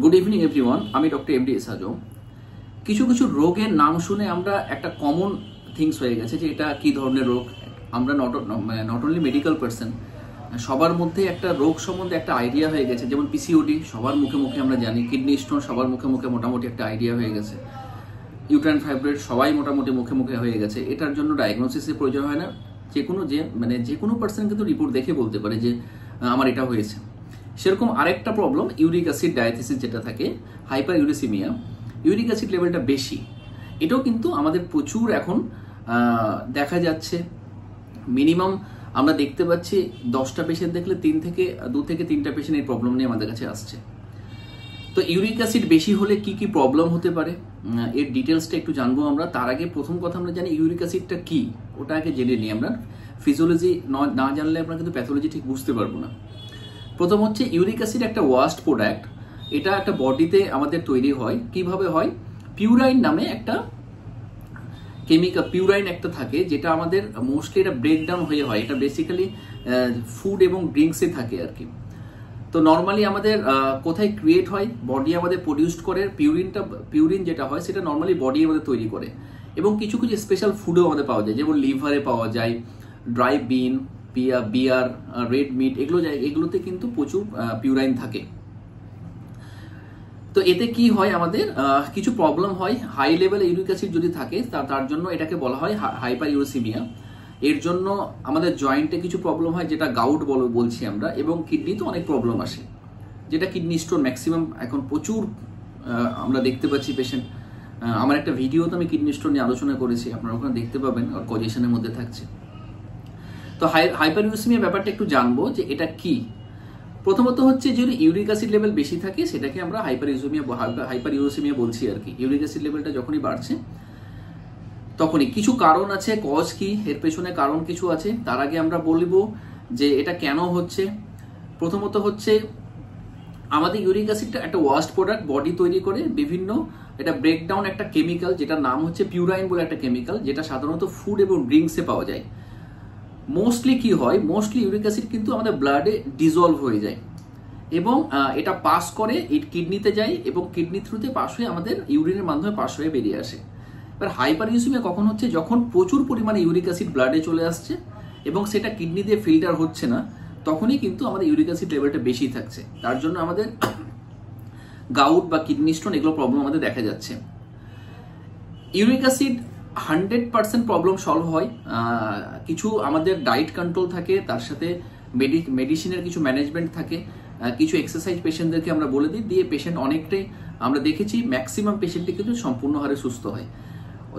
Good evening everyone, আমি doctor MD S আজম। কিছু কিছু রোগের নাম শুনে আমরা একটা কমন থিংস হয়ে গেছে যে এটা কি ধরনের রোগ। আমরা নট অনলি মেডিকেল পার্সন, সবার মধ্যে একটা রোগ সম্বন্ধে একটা আইডিয়া হয়ে গেছে। যেমন পিসিওডি সবার মুখে মুখে আমরা জানি, কিডনি স্টোন সবার মুখে মুখে মোটামুটি একটা আইডিয়া হয়ে গেছে, ইউট্রাইন ফাইব্রয়েড সবাই মোটামুটি মুখে মুখে হয়ে গেছে। এটার জন্য ডায়াগনোসিসের প্রয়োজন হয় না, যে কোনো পার্সন কিন্তু রিপোর্ট দেখে বলতে পারে যে আমার এটা হয়েছে। সেরকম আরেকটা প্রবলেম ইউরিক অ্যাসিড ডায়াথিসিস যেটা থাকে, হাইপার ইউরিসিমিয়া, ইউরিক অ্যাসিড লেভেলটা বেশি। এটাও কিন্তু আমাদের প্রচুর এখন দেখা যাচ্ছে। মিনিমাম আমরা দেখতে পাচ্ছি 10টা পেশেন্ট দেখলে 2 থেকে 3টা পেশেন্ট এই প্রবলেম নিয়ে আমাদের কাছে আসছে। তো ইউরিক অ্যাসিড বেশি হলে কি কি প্রবলেম হতে পারে এর ডিটেলসটা একটু জানবো আমরা। তার আগে প্রথম কথা আমরা জানি ইউরিক অ্যাসিডটা কি, ওটা আগে জেনে নিই আমরা। ফিজিওলজি না জানলে আমরা কিন্তু প্যাথোলজি ঠিক বুঝতে পারবো না। প্রথম হচ্ছে ইউরিক অ্যাসিড একটা ওয়াস্ট প্রোডাক্ট, এটা একটা বডিতে আমাদের তৈরি হয়। কিভাবে হয়? পিউরাইন নামে একটা কেমিক্যাল, পিউরাইন একটা থাকে যেটা আমাদের মোস্টলি এটা ব্রেকডাউন হয়ে হয়। এটা বেসিক্যালি ফুড এবং ড্রিঙ্কসে থাকে আর কি। তো নর্মালি আমাদের কোথায় ক্রিয়েট হয়? বডি আমাদের প্রডিউস করে। পিউরিন যেটা হয় সেটা নর্মালি বডি আমাদের তৈরি করে, এবং কিছু কিছু স্পেশাল ফুডও আমাদের পাওয়া যায়, যেমন লিভারে পাওয়া যায়, ড্রাই বিন, বিয়ার, রেড মিট, এগুলোতে কিন্তু প্রচুর পিউরাইন থাকে। তো এতে কি হয়, আমাদের কিছু প্রবলেম হয়। হাই লেভেলে ইউরিক অ্যাসিড যদি থাকে তার জন্য এটাকে বলা হয় হাইপার ইউরিসিমিয়া। এর জন্য আমাদের জয়েন্টে কিছু প্রবলেম হয়, যেটা গাউট বলছি আমরা, এবং কিডনিতে অনেক প্রবলেম আসে, যেটা কিডনি স্টোন ম্যাক্সিমাম এখন প্রচুর আমরা দেখতে পাচ্ছি পেশেন্ট। আমার একটা ভিডিওতে আমি কিডনি স্টোন নিয়ে আলোচনা করেছি, আপনারা ওখানে দেখতে পাবেন, কজেশনের মধ্যে থাকছে। তো হাইপার ইউরিসিমিয়া ব্যাপারটা একটু জানবো যে এটা কি। প্রথমত হচ্ছে যদি ইউরিক অ্যাসিড লেভেল বেশি থাকে সেটাকে আমরা হাইপার ইউরিসিমিয়া বলছি আর কি। ইউরিক অ্যাসিড লেভেলটা যখনই বাড়ছে তখনই কিছু কারণ আছে। কজ কি, এর পেছনে কারণ কিছু আছে। তার আগে আমরা বলবো যে এটা কেন হচ্ছে। প্রথমত হচ্ছে আমাদের ইউরিক অ্যাসিডটা একটা ওয়াস্ট প্রোডাক্ট, বডি তৈরি করে বিভিন্ন, এটা ব্রেকডাউন একটা কেমিক্যাল যেটার নাম হচ্ছে পিউরাইন বলে একটা কেমিক্যাল, যেটা সাধারণত ফুড এবং ড্রিঙ্কসে পাওয়া যায়। মোস্টলি কি হয়, মোস্টলি ইউরিক অ্যাসিড কিন্তু আমাদের ব্লাডে ডিজলভ হয়ে যায়, এবং এটা পাস করে কিডনিতে যায়, এবং কিডনি থ্রুতে পাস হয়ে আমাদের ইউরিনের মাধ্যমে পাস হয়ে বেরিয়ে আসে। এবার হাইপার ইউরিসিমিয়া কখন হচ্ছে? যখন প্রচুর পরিমাণে ইউরিক অ্যাসিড ব্লাডে চলে আসছে এবং সেটা কিডনি দিয়ে ফিল্টার হচ্ছে না, তখনই কিন্তু আমাদের ইউরিক অ্যাসিড লেভেলটা বেশি থাকছে। তার জন্য আমাদের গাউট বা কিডনি স্টোন এগুলো প্রবলেম আমাদের দেখা যাচ্ছে। ইউরিক অ্যাসিড 100% প্রবলেম সলভ হয়। কিছু আমাদের ডায়েট কন্ট্রোল থাকে, তার সাথে মেডিসিনের কিছু ম্যানেজমেন্ট থাকে, কিছু এক্সারসাইজ পেশেন্টদেরকে আমরা বলে দিই, দিয়ে পেশেন্ট অনেকটাই আমরা দেখেছি ম্যাক্সিমাম পেশেন্টই কিন্তু সম্পূর্ণ হারে সুস্থ হয়।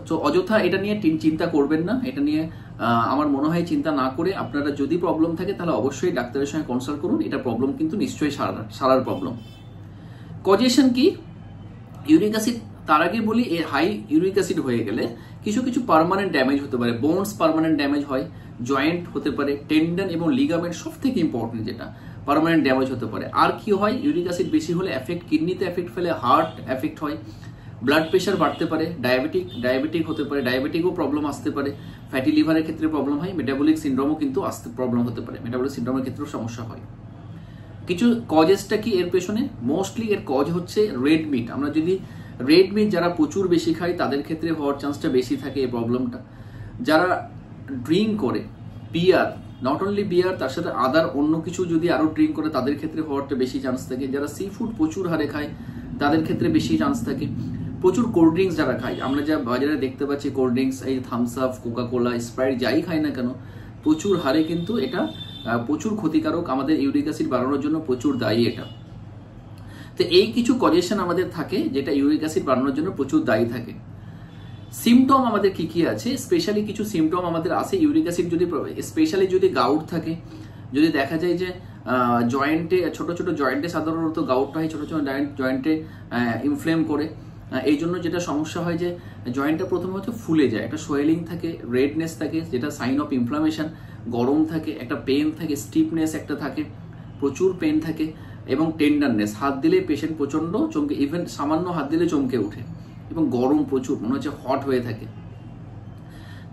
তো অযথা এটা নিয়ে চিন্তা করবেন না। এটা নিয়ে আমার মনে হয় চিন্তা না করে আপনারা যদি প্রবলেম থাকে তাহলে অবশ্যই ডাক্তারের সঙ্গে কনসাল্ট করুন। এটা প্রবলেম কিন্তু নিশ্চয়ই সারার প্রবলেম। কজেশন কি? ইউরিক অ্যাসিড, তার আগে বলি হাই ইউরিক অ্যাসিড হয়ে গেলে কিছু কিছু পার্মানেন্ট ড্যামেজ হতে পারে। বোনস পার্মানেন্ট ড্যামেজ হয়, জয়েন্ট হতে পারে, টেন্ডন এবং লিগামেন্ট সব থেকে ইম্পর্টেন্ট যেটা পার্মানেন্ট ড্যামেজ হতে পারে। আর কি হয়, ইউরিক অ্যাসিড বেশি হলে কিডনিতে এফেক্ট ফেলে, হার্ট এফেক্ট হয়, ব্লাড প্রেশার বাড়তে পারে, ডায়াবেটিক হতে পারে, ডায়াবেটিকও প্রবলেম আসতে পারে, ফ্যাটি লিভারের ক্ষেত্রে প্রবলেম হয়, মেটাবলিক সিন্ড্রোমও কিন্তু প্রবলেম হতে পারে, মেটাবলিক সিন্ড্রোমের ক্ষেত্রেও সমস্যা হয়। কিছু কজেসটা কি এর পেছনে? মোস্টলি এর কজ হচ্ছে রেড মিট। আমরা যদি রেড মিট যারা প্রচুর বেশি খায় তাদের ক্ষেত্রে হওয়ার চান্সটা বেশি থাকে এই প্রবলেমটা। যারা ড্রিঙ্ক করে, বিয়ার, নট অনলি বিয়ার, তার সাথে আদার অন্য কিছু যদি আরো ড্রিঙ্ক করে তাদের ক্ষেত্রে হওয়ারটা বেশি চান্স থাকে। যারা সি ফুড প্রচুর হারে খায় তাদের ক্ষেত্রে বেশি চান্স থাকে। প্রচুর কোল্ড ড্রিঙ্কস যারা খায়, আমরা যা বাজারে দেখতে পাচ্ছি কোল্ড ড্রিঙ্কস, এই থামস আপ, কোকাকোলা, স্প্রাইট যাই খাই না কেন, প্রচুর হারে কিন্তু এটা প্রচুর ক্ষতিকারক, আমাদের ইউরিক অ্যাসিড বাড়ানোর জন্য প্রচুর দায়ী এটা। তো এই কিছু কজেশন আমাদের থাকে যেটা ইউরিক অ্যাসিড বাড়ানোর জন্য প্রচুর দায়ী থাকে। সিমটম আমাদের কি কি আছে? স্পেশালি কিছু সিমটম আমাদের আছে ইউরিক অ্যাসিড যদি, স্পেশালি যদি গাউট থাকে, যদি দেখা যায় যে জয়েন্টে, ছোট ছোট জয়েন্টে সাধারণত গাউটটা হয়, ছোট ছোট জয়েন্টে ইনফ্লেম করে। এই জন্য যেটা সমস্যা হয় যে জয়েন্টটা প্রথমে হচ্ছে ফুলে যায়, একটা সোয়েলিং থাকে, রেডনেস থাকে, যেটা সাইন অফ ইনফ্লামেশন, গরম থাকে, একটা পেন থাকে, স্টিফনেস একটা থাকে, প্রচুর পেন থাকে, এবং টেন্ডারনেস, হাত দিলে পেশেন্ট প্রচন্ড চমকে, ইভেন সামান্য হাত দিলে চমকে ওঠে, এবং গরম প্রচুর, মনে হচ্ছে হট হয়ে থাকে।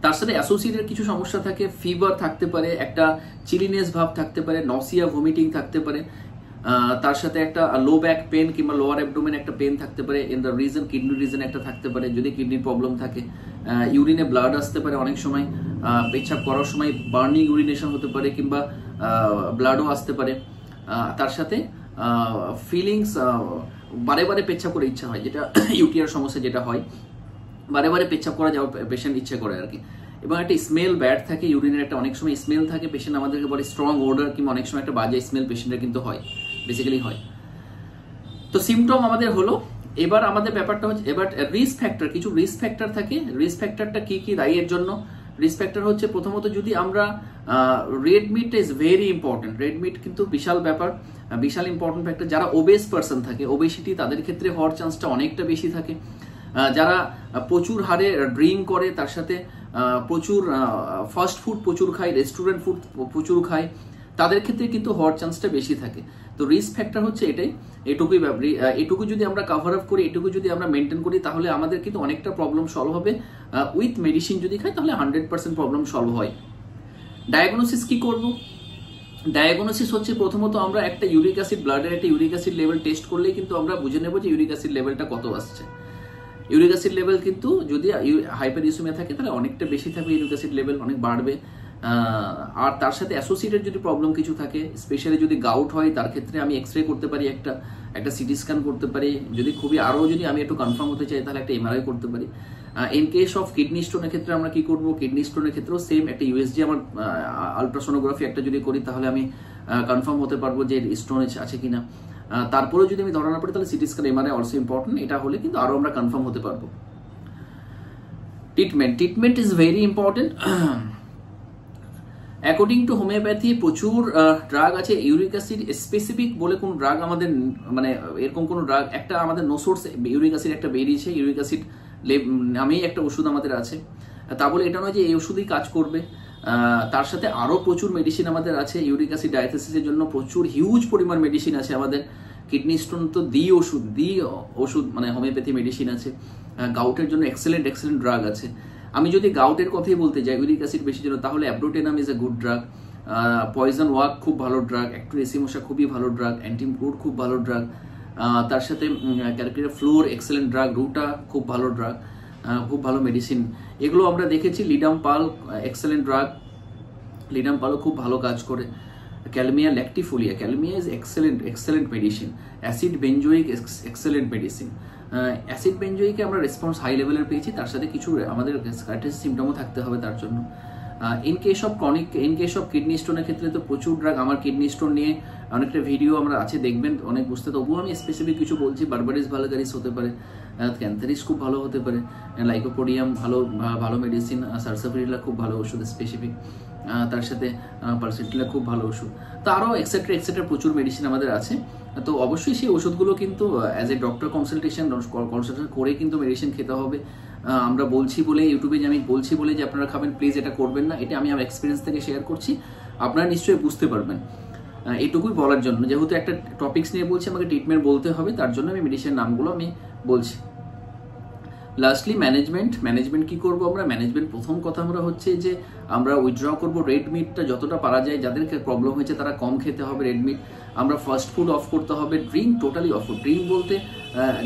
তার সাথে অ্যাসোসিয়েটেড কিছু সমস্যা থাকে, ফিভার থাকতে পারে, একটা চিলিনেস ভাব থাকতে পারে, নসিয়া, ভমিটিং থাকতে পারে, তার সাথে একটা লো ব্যাক পেন কিংবা লোয়ার অ্যাবডোমেন একটা পেন থাকতে পারে, in the reason kidney reason একটা থাকতে পারে যদি কিডনির প্রবলেম থাকে। ইউরিনে ব্লাড আসতে পারে অনেক সময়, পেচ্ছাপ করার সময় বার্নিং ইউরিনেশন হতে পারে কিংবা ব্লাডও আসতে পারে। তার সাথে ফিলিংস, বারে বারে পেচ্ছাপ করে ইচ্ছা হয়, যেটা ইউটিআর সমস্যা যেটা হয়, বারে বারে পেচ্ছাপ করা যাওয়া পেশেন্ট ইচ্ছে করে আর কি। এবং একটা স্মেল ব্যাড থাকে, ইউরিনের একটা অনেক সময় স্মেল থাকে, পেশেন্ট আমাদেরকে বলে স্ট্রং ওডার কিংবা অনেক সময় একটা বাজে স্মেল পেশেন্টের কিন্তু হয়, বেসিক্যালি হয়। তো সিমটম আমাদের হলো। এবার আমাদের ব্যাপারটা হচ্ছে এবার রিস্ক ফ্যাক্টর, কিছু রিস্ক ফ্যাক্টর থাকে। রিস্ক ফ্যাক্টরটা কি কি দায়ী এর জন্য? রিস্ক ফ্যাক্টর হচ্ছে প্রথমত যদি আমরা red meat is very important, red meat কিন্তু বিশাল ব্যাপার, বিশাল ইম্পর্টেন্ট ফ্যাক্টর। যারা ওবেস পার্সন থাকে, ওবেসিটি তাদের ক্ষেত্রে হওয়ার চান্সটা অনেকটা বেশি থাকে। যারা প্রচুর হারে ড্রিঙ্ক করে, তার সাথে প্রচুর ফাস্ট ফুড প্রচুর খায়, রেস্টুরেন্ট ফুড প্রচুর খায়, তাদের ক্ষেত্রে কিন্তু হওয়ার চান্সটা বেশি থাকে। তো রিস্ক ফ্যাক্টর হচ্ছে এটাই, এটুকু যদি আমরা কভার আপ করি, এটুকু যদি আমরা মেনটেন করি, তাহলে আমাদের কিন্তু অনেকটা প্রবলেম সলভ হবে। উইথ মেডিসিন যদি খাই তাহলে 100% প্রবলেম সলভ হয়। ডায়াগনোসিস কি করব? ডায়াগনোসিস হচ্ছে প্রথমত আমরা একটা ইউরিক অ্যাসিড, ব্লাডের একটা ইউরিক অ্যাসিড লেভেল টেস্ট করলেই কিন্তু আমরা বুঝে নেব যে ইউরিক অ্যাসিড লেভেলটা কত আসছে। ইউরিক অ্যাসিড লেভেল কিন্তু যদি হাইপারইউরেমিয়া থাকে তাহলে অনেকটা বেশি থাকবে, ইউরিক অ্যাসিড লেভেল অনেক বাড়বে। আর তার সাথে অ্যাসোসিয়েটেড যদি প্রবলেম কিছু থাকে, স্পেশালি যদি গাউট হয়, তার ক্ষেত্রে আমি এক্সরে করতে পারি, একটা সিটি স্ক্যান করতে পারি, যদি খুবই আরও যদি আমি একটু কনফার্ম হতে চাই তাহলে একটা এমআরআই করতে পারি। ইন কেস অফ কিডনি স্টোনের ক্ষেত্রে আমরা কি করব? কিডনি স্টোনের ক্ষেত্রেও সেম একটা ইউএসজি, আমার আলট্রাসোনোগ্রাফি একটা যদি করি তাহলে আমি কনফার্ম হতে পারবো যে স্টোন আছে কিনা। তারপরেও যদি আমি ধরা না পারি তাহলে CT scan, MRI also important. এটা হলে কিন্তু আরো আমরা কনফার্ম হতে পারবো। Treatment is very important. According to homeopathy প্রচুর ড্রাগ আছে। ইউরিক অ্যাসিড স্পেসিফিক বলে কোন ড্রাগ আমাদের, মানে এরকম কোন ড্রাগ, একটা আমাদের নোসোর্স ইউরিক অ্যাসিড একটা বেরিয়েছে, ইউরিক অ্যাসিড নামেই একটা ওষুধ আমাদের আছে। তা বলে এটা নয় যে এই ওষুধই কাজ করবে। তার সাথে আরো প্রচুর মেডিসিন আমাদের আছে। ইউরিক অ্যাসিড ডায়াথেসিসের জন্য প্রচুর হিউজ পরিমাণ মেডিসিন আছে আমাদের। কিডনি স্টোন তো ওষুধ মানে হোমিওপ্যাথি মেডিসিন আছে। গাউটের জন্য এক্সেলেন্ট ড্রাগ আছে। আমি যদি গাউটের কথাই বলতে যাই, ইউরিক অ্যাসিড বেশি জন্য, তাহলে abrotanum is a good drug. Poison walk খুব ভালো ড্রাগ, অ্যাক্টোরেসিমোসা খুবই ভালো ড্রাগ, অ্যান্টিমক্রুড খুব ভালো ড্রাগ। তার সাথে ক্যালকুলেটার ফ্লোর এক্সেলেন্ট ড্রাগ, রুটা খুব ভালো ড্রাগ, খুব ভালো মেডিসিন। এগুলো আমরা দেখেছি। Ledum pal excellent drug, ledum পালও খুব ভালো কাজ করে। Kalmia latifolia, kalmia is excellent medicine. Acid benzoic excellent medicine. Acid বেঞ্জোইকে আমরা রেসপন্স হাই লেভেলের পেয়েছি, তার সাথে কিছু আমাদের সিমটমও থাকতে হবে তার জন্য। ইন কেস অফ কিডনি স্টোনের ক্ষেত্রে তো প্রচুর ড্রাগ। আমার কিডনি স্টোন নিয়ে অনেকটা ভিডিও আমরা আছে, দেখবেন অনেক বুঝতে। তবুও আমি স্পেসিফিক কিছু বলছি। বারবারিস ভালগারিস হতে পারে, ক্যান্থারিস খুব ভালো হতে পারে, লাইকোপোডিয়াম ভালো মেডিসিন, সারসাফিরিলা খুব ভালো ওষুধ স্পেসিফিক, তার সাথে পালসেটিলা খুব ভালো ওষুধ। তো আরও এক্সেট্রা প্রচুর মেডিসিন আমাদের আছে। তো অবশ্যই সেই ওষুধগুলো কিন্তু অ্যাজ এ ডক্টর কনসালটেশন করে কিন্তু মেডিসিন খেতে হবে। আমরা বলছি বলে ইউটিউবে যে আমি বলছি বলে যে আপনারা খাবেন, প্লিজ এটা করবেন না। এটা আমি আমার এক্সপিরিয়েন্স থেকে শেয়ার করছি, আপনারা নিশ্চয়ই বুঝতে পারবেন। এইটুকুই বলার জন্য, যেহেতু একটা টপিকস নিয়ে বলছি, আমাকে ট্রিটমেন্ট বলতে হবে, তার জন্য আমি মেডিসিনের নামগুলো আমি বলছি। লাস্টলি ম্যানেজমেন্ট কি করব আমরা? ম্যানেজমেন্ট প্রথম কথা আমরা হচ্ছে যে আমরা উইথড্র করব রেড মিটটা যতটা পারা যায়। যাদের প্রবলেম হয়েছে তারা কম খেতে হবে রেড মিট। আমরা ফাস্ট ফুড অফ করতে হবে, ড্রিঙ্ক টোটালি অফ। ড্রিঙ্ক বলতে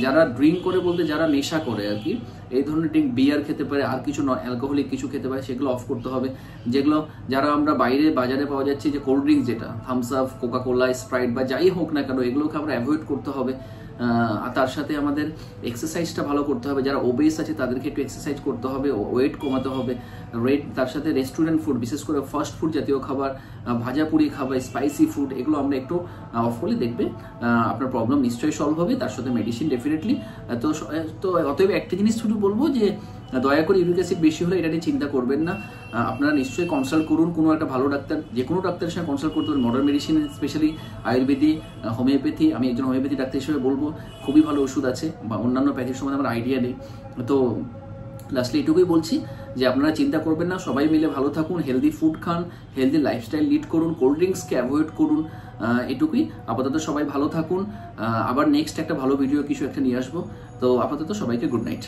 যারা ড্রিঙ্ক করে বলতে যারা নেশা করে আর কি, এই ধরনের ড্রিঙ্ক, বিয়ার খেতে পারে, আর কিছু অ্যালকোহলিক কিছু খেতে পারে, সেগুলো অফ করতে হবে। যেগুলো যারা আমরা বাজারে পাওয়া যাচ্ছে যে কোল্ড ড্রিঙ্কস, যেটা থামস আপ, কোকাকোলা, স্প্রাইট বা যাই হোক না কেন, এগুলোকে আমরা অ্যাভয়েড করতে হবে। তার সাথে আমাদের এক্সারসাইজটা ভালো করতে হবে। যারা ওবেস আছে তাদেরকে একটু এক্সারসাইজ করতে হবে, ওয়েট কমাতে হবে। তার সাথে রেস্টুরেন্ট ফুড, বিশেষ করে ফাস্ট ফুড জাতীয় খাবার, ভাজাপুরি খাবার, স্পাইসি ফুড, এগুলো আমরা একটু অফ করলে দেখবে আপনার প্রবলেম নিশ্চয়ই সলভ হবে। তার সাথে মেডিসিন ডেফিনেটলি। তো অতএব একটা জিনিস শুধু বলবো যে দয়া করে ইউরিক অ্যাসিড বেশি হলে এটা নিয়ে চিন্তা করবেন না। আপনারা নিশ্চয়ই কনসাল্ট করুন কোনো একটা ভালো ডাক্তার, যে কোনো ডাক্তারের সঙ্গে কনসাল্ট করতে হবে। Modern medicine, specially Ayurvedic, homeopathy, আমি একজন হোমিওপ্যাথি ডাক্তার হিসেবে বলবো খুবই ভালো ওষুধ আছে, বা অন্যান্য প্যাথির সম্বন্ধে আমার আইডিয়া নেই। তো লাস্টলি এটুকুই বলছি যে আপনারা চিন্তা করবেন না, সবাই মিলে ভালো থাকুন, হেলদি ফুড খান, হেলদি লাইফস্টাইল লিড করুন, কোল্ড ড্রিঙ্কসকে অ্যাভয়েড করুন। এটুকুই। আপাতত সবাই ভালো থাকুন। আবার নেক্সট একটা ভালো ভিডিও কিছু একটা নিয়ে আসবো। তো আপাতত সবাইকে গুড নাইট।